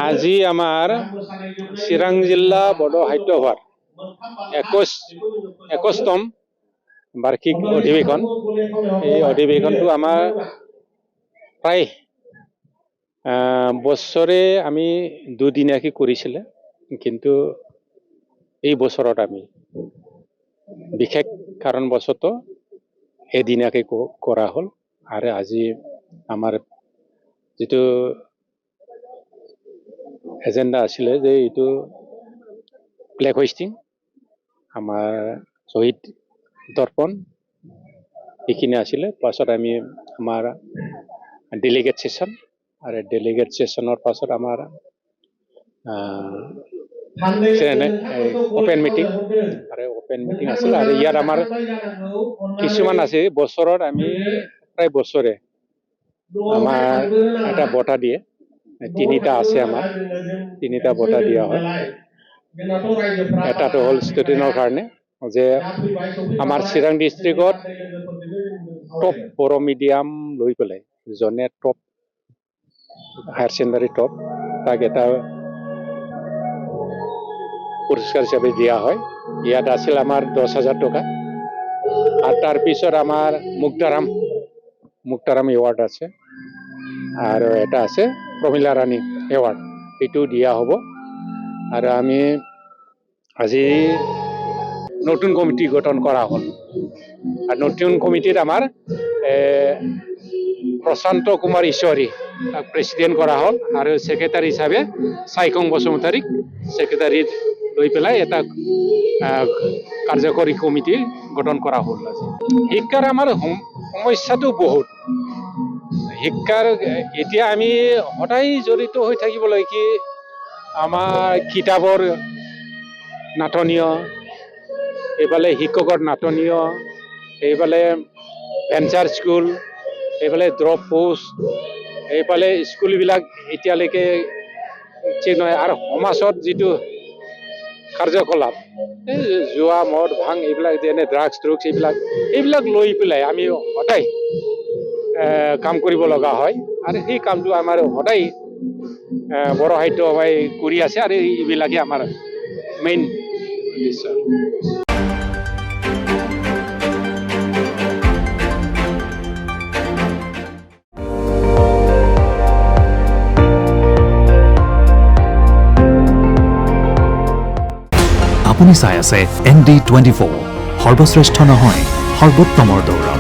আজি আমাৰ চিৰাং জিলা বড়ো সাহিত্য সভাৰ 21তম বাৰ্ষিক অধিৱেশন। এই অধিৱেশনটো আমাৰ প্ৰায় বছৰে আমি দুদিনীয়াকৈ কৰিছিলে, কিন্তু এই বছৰত আমি বিশেষ কাৰণবশতঃ এদিনীয়াকৈ কৰা হ'ল। আৰু আজি আমাৰ যিটো এজেণ্ডা আছিলে যে এইটো ফ্লেগ হোইষ্টিং, আমাৰ শ্বহীদ দৰ্পণ, এইখিনি আছিলে। পাছত আমি আমাৰ ডেলিগেট ছেশ্যন, আৰু ডেলিগেট ছেশ্যনৰ পাছত আমাৰ অপেন মিটিং, আৰু অপেন মিটিং আছিল। আৰু ইয়াত আমাৰ কিছুমান আছে বছৰত আমি প্ৰায় বছৰে আমাৰ এটা বঁটা দিয়ে, তিনিটা আছে আমাৰ, তিনিটা বঁটা দিয়া হয়। এটাটো হ'ল ষ্টুডেণ্টৰ কাৰণে, যে আমাৰ চিৰাং ডিষ্ট্ৰিক্টত টপ বড়ো মিডিয়াম লৈ পেলাই যোনে টপ হায়াৰ ছেকেণ্ডাৰী টপ, তাক এটা পুৰস্কাৰ হিচাপে দিয়া হয়। ইয়াত আছিল আমাৰ 10,000 টকা। আৰু তাৰপিছত আমাৰ মুক্তাৰাম এৱাৰ্ড আছে, আৰু এটা আছে প্ৰমীলা ৰাণী এৱাৰ্ড, এইটো দিয়া হ'ব। আৰু আমি আজি নতুন কমিটি গঠন কৰা হ'ল, আৰু নতুন কমিটিত আমাৰ প্ৰশান্ত কুমাৰ ঈশ্বৰী তাক প্ৰেছিডেণ্ট কৰা হ'ল, আৰু ছেক্ৰেটাৰী হিচাপে চাইকং বসুমতাৰীক ছেক্ৰেটাৰী লৈ পেলাই এটা কাৰ্যকৰী কমিটি গঠন কৰা হ'ল। শিক্ষাৰ আমাৰ সমস্যাটো বহুত। শিক্ষাৰ এতিয়া আমি সদায় জড়িত হৈ থাকিব লাগে কি, আমাৰ কিতাপৰ নাটনীয়, এইফালে শিক্ষকৰ নাটনীয়, এইফালে ভেঞ্চাৰ স্কুল, এইফালে ড্ৰপ পোষ্ট, এইফালে স্কুলবিলাক এতিয়ালৈকে ঠিক নহয়। আৰু সমাজত যিটো কাৰ্যকলাপ, এই জুৱা মদ ভাং এইবিলাক যেনে ড্ৰাগছ এইবিলাক লৈ পেলাই আমি সদায় কাম কৰিব লগা হয়। আৰু সেই কামটো আমাৰ সদায় বড়ো সাহিত্য সভাই কৰি আছে, আৰু এইবিলাকে আমাৰ মেইন উদ্দেশ্য। আপুনি চাই আছে ND24, সৰ্বশ্ৰেষ্ঠ নহয় সৰ্বোত্তমৰ দৌৰ।